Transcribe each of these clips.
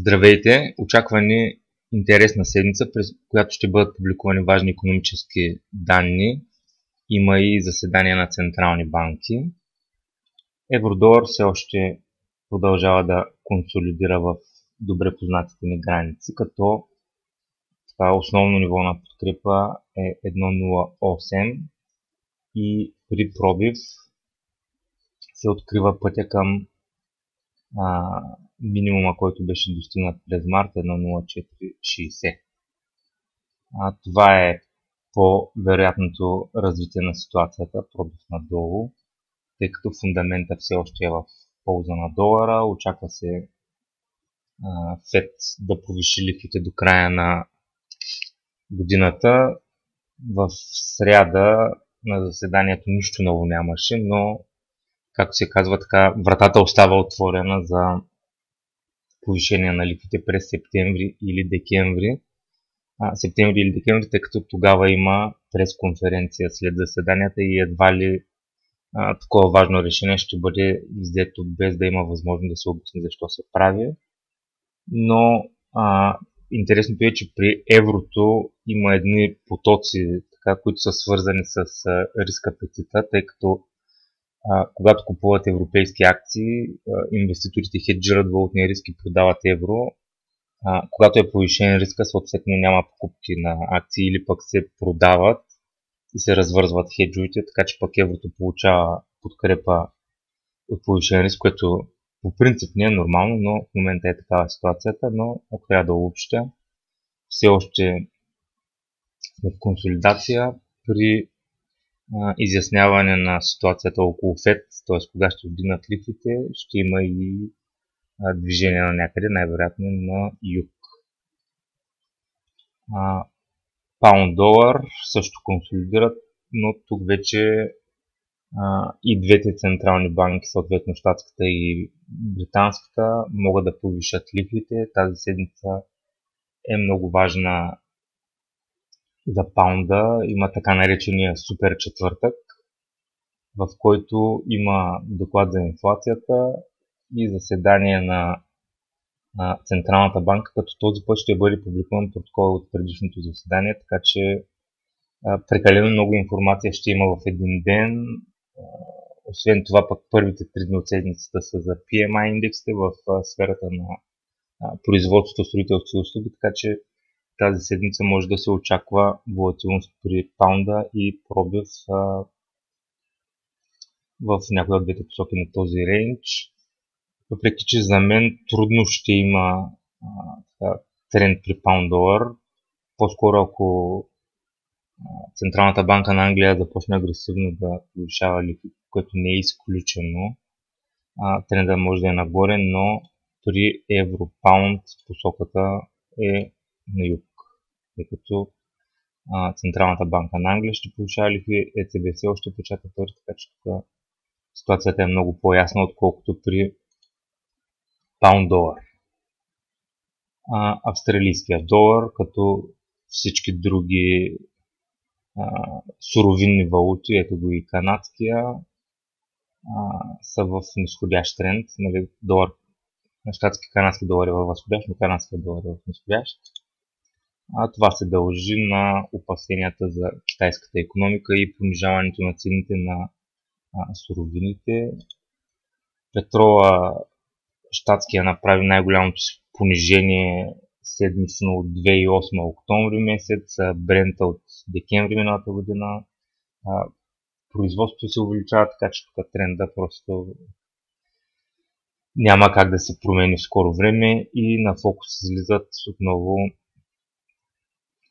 Здравейте! Очаква ни интересна седмица, през която ще бъдат публикувани важни икономически данни. Има и заседания на централни банки. Евродолар все още продължава да консолидира в добре познатите ни граници, като това основно ниво на подкрепа е 1,08 и при пробив се открива пътя към минимума, който беше достигнат през март, 1,0460. Това е по-вероятното развитие на ситуацията, пробив надолу, тъй като фундамента все още е в полза на долара. Очаква се ФЕД да повиши лихвите до края на годината. В сряда на заседанието нищо ново нямаше, но както се казва, така вратата остава отворена за повишение на лихвите през септември или декември. Тъй като тогава има пресконференция след заседанията и едва ли такова важно решение ще бъде взето без да има възможност да се обясни защо се прави. Но интересното е, че при еврото има едни потоци, които са свързани с риск апетита, тъй като когато купуват европейски акции, инвеститорите хеджират валутния риск и продават евро. Когато е повишен риска, съответно няма покупки на акции или пък се продават и се развързват хеджовете, така че пък еврото получава подкрепа от повишен риск, което по принцип не е нормално, но в момента е такава ситуацията. Но ако трябва да обобщя, все още сме в консолидация при изясняване на ситуацията около ФЕД, т.е. кога ще вдигнат лихвите, ще има и движение на някъде, най-вероятно на юг. Паунд-долар също консолидират, но тук вече и двете централни банки, съответно щатската и британската, могат да повишат лихвите. Тази седмица е много важна за паунда. Има така наречения супер четвъртък, в който има доклад за инфлацията и заседание на Централната банка, като този път ще бъде публикуван протокол от предишното заседание, така че прекалено много информация ще има в един ден. Освен това, пък първите 3 дни от седмицата са за PMI индексите в сферата на производството, строителство и услуги, така че тази седмица може да се очаква волатилност при паунда и пробив в някои от двете посоки на този рейндж. Въпреки че за мен трудно ще има тренд при паунд-долар. По-скоро ако Централната банка на Англия започне агресивно да повишава лихви, което не е изключено, тренда може да е нагоре, но при евро-паунд посоката е на юг. Тъй като Централната банка на Англия ще повишава лихви, ЕЦБ все още печата пари, така че тук ситуацията е много по-ясна, отколкото при паунд-долар. Австралийския долар, като всички други суровинни валути, ето го и канадския, са в нисходящ тренд. Долар, щатски канадски долар е във възходящ, но канадския долар е в нисходящ. Това се дължи на опасенията за китайската икономика и понижаването на цените на суровините. Петрола щатския направи най-голямото понижение седмично от 2008 октомври месец, Брента от декември миналата година. Производството се увеличава, така че тук тренда просто няма как да се промени в скоро време и на фокус излизат отново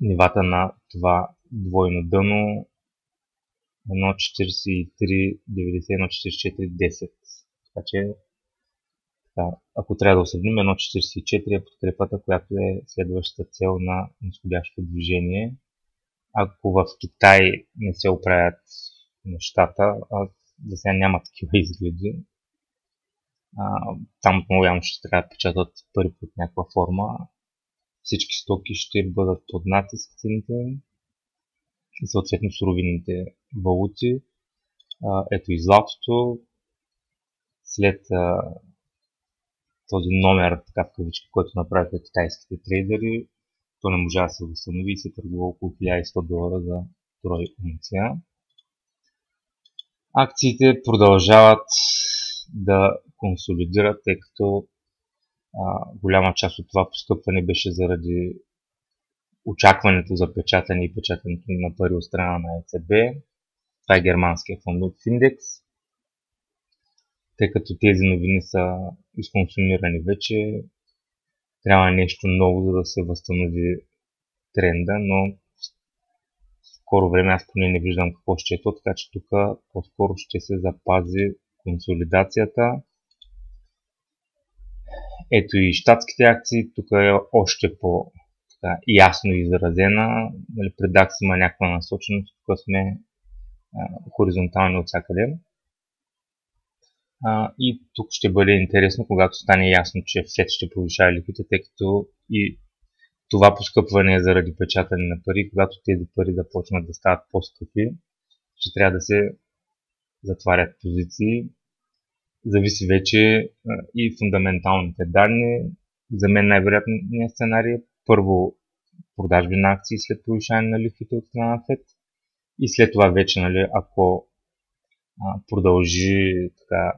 нивата на това двойно дъно 1.4390, 1.4410. Така че ако трябва да осъдим, 1.44 е подкрепата, която е следващата цел на нисходящо движение. Ако в Китай не се оправят нещата, за сега няма такива изгледи, там отново явно ще трябва да печатат пари под някаква форма. Всички стоки ще бъдат под натиск цените и съответно суровинните валути. Ето и златото. След този номер, така в кавички, който направиха китайските трейдери, то не можа да се възстанови и се търгува около $1100 за трой унция. Акциите продължават да консолидират, тъй като голяма част от това поскъпване беше заради очакването за печатане и печатането на пари от страна на ЕЦБ. Това е германския фондов индекс. Тъй като тези новини са изконсумирани вече, трябва нещо ново, за да се възстанови тренда, но в скоро време аз поне не виждам какво ще е то, така че тук по-скоро ще се запази консолидацията. Ето и щатските акции, тук е още по-ясно изразена. При DAX има някаква насоченост, тук сме хоризонтални от всякъде. И тук ще бъде интересно, когато стане ясно, че ФЕД ще повишава лихвите, тъй като и това поскъпване е заради печатане на пари. Когато тези пари започнат да стават по-скъпи, ще трябва да се затварят позиции. Зависи вече и фундаменталните данни. За мен най-вероятният сценарий е първо продажби на акции след повишаване на лихвите от страна на ФЕД и след това вече, ако продължи така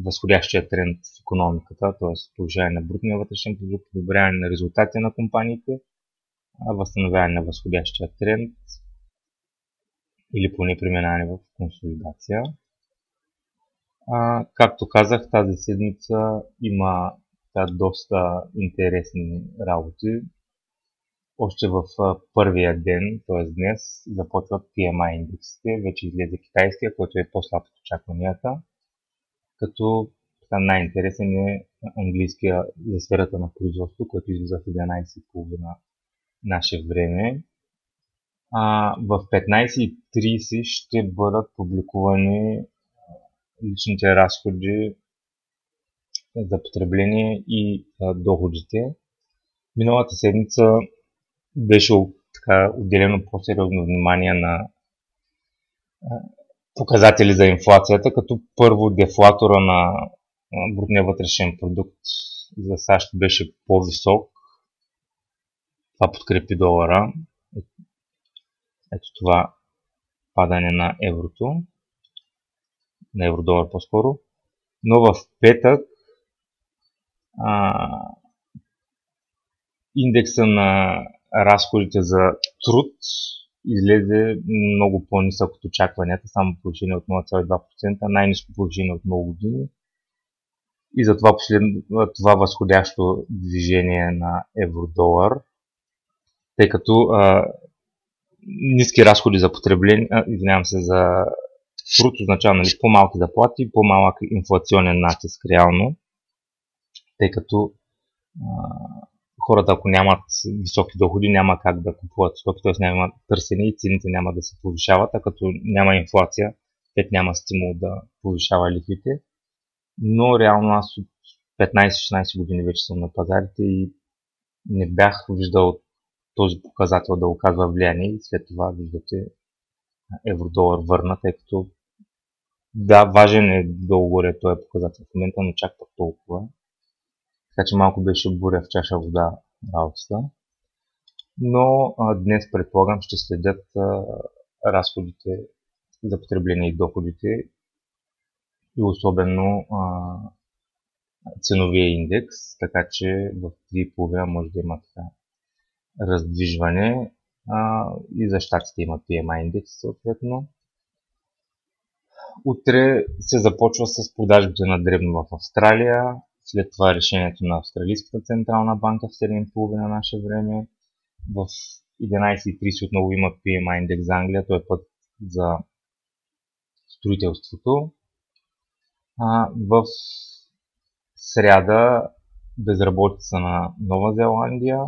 възходящия тренд в икономиката, т.е. повишаване на брутния вътрешен продукт, подобряване на резултати на компаниите, възстановяване на възходящия тренд или поне преминаване в консолидация. Както казах, тази седмица има доста интересни работи. Още в първия ден, т.е. днес, започват PMI индексите. Вече излезе китайския, който е по-слаб от очакванията. Като най-интересен е английския за сферата на производство, който излиза в 11:30 наше време. В 15:30 ще бъдат публикувани личните разходи за потребление и доходите. Миналата седмица беше отделено по-сериозно внимание на показатели за инфлацията, като първо дефлатора на брутния вътрешен продукт за САЩ беше по-висок. Това подкрепи долара. Ето това падане на еврото, на евро-долар по-скоро. Но в петък индекса на разходите за труд излезе много по-нисък от очакванията, само повишение от 0,2%, най-ниско повишение от много години. И затова това възходящо движение на евро-долар, тъй като ниски разходи за потребление, за труд означава по-малки заплати, по-малък инфлационен натиск реално, тъй като хората, ако нямат високи доходи, няма как да купуват стоки, т.е. няма търсене и цените няма да се повишават, а като няма инфлация, ФЕД няма стимул да повишава лихвите. Но реално аз от 15-16 години вече съм на пазарите и не бях виждал този показател да оказва влияние и след това виждате евро-долар върна, тъй като да, важен е долу-горе този показател в момента, но чак пък толкова. Така че малко беше буря в чаша вода работата. Но днес предполагам ще следят разходите за потребление и доходите и особено ценовия индекс, така че в 3,5 може да има така раздвижване и за щатите има PMI индекс съответно. Утре се започва с продажбите на дребно в Австралия, след това решението на Австралийската централна банка в 7:30 наше време. В 11:30 отново има PMI индекс за Англия, той е път за строителството. В сряда безработица на Нова Зеландия.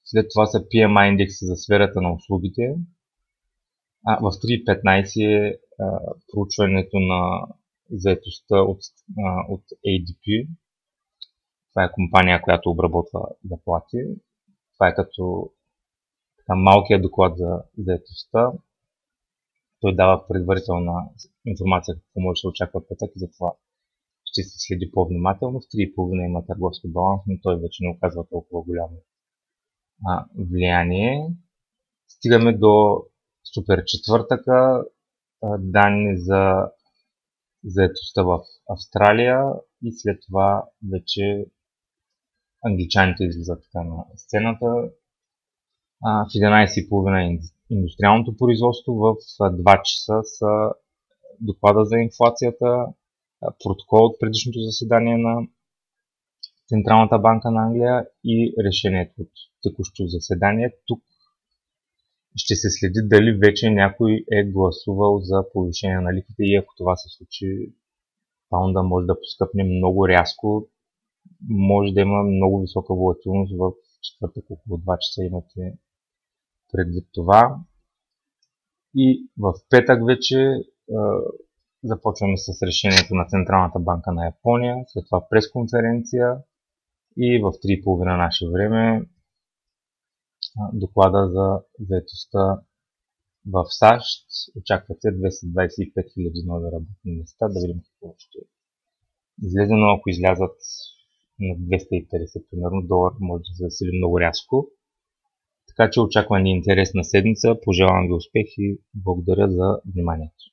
След това са PMI индекси за сферата на услугите. В 3:15 е проучването на заетостта от ADP. Това е компания, която обработва заплати. Това е като малкият доклад за заетостта. Той дава предварителна информация, какво може да се очаква петък и затова ще се следи по-внимателно. В 3,5 има търговски баланс, но той вече не оказва толкова голямо влияние. Стигаме до супер четвъртъка, данни за заетостта в Австралия и след това вече англичаните излизат така на сцената. В 11,5 индустриалното производство, в 2 часа са доклада за инфлацията, протокол от предишното заседание на Централната банка на Англия и решението от текущото заседание. Тук ще се следи дали вече някой е гласувал за повишение на лихвите и ако това се случи, паунда може да поскъпне много рязко. Може да има много висока волатилност в четвъртък около 2 часа, имате предвид това. И в петък вече започваме с решението на Централната банка на Япония, след това пресконференция и в 3,5 наше време доклада за заетостта в САЩ. Очакват се 225 000 нови работни места. Да видим какво ще излезе, но ако излязат на 250 примерно, долар може да се засили много рязко. Така че очаква ни интересна седмица. Пожелавам ви успех и благодаря за вниманието.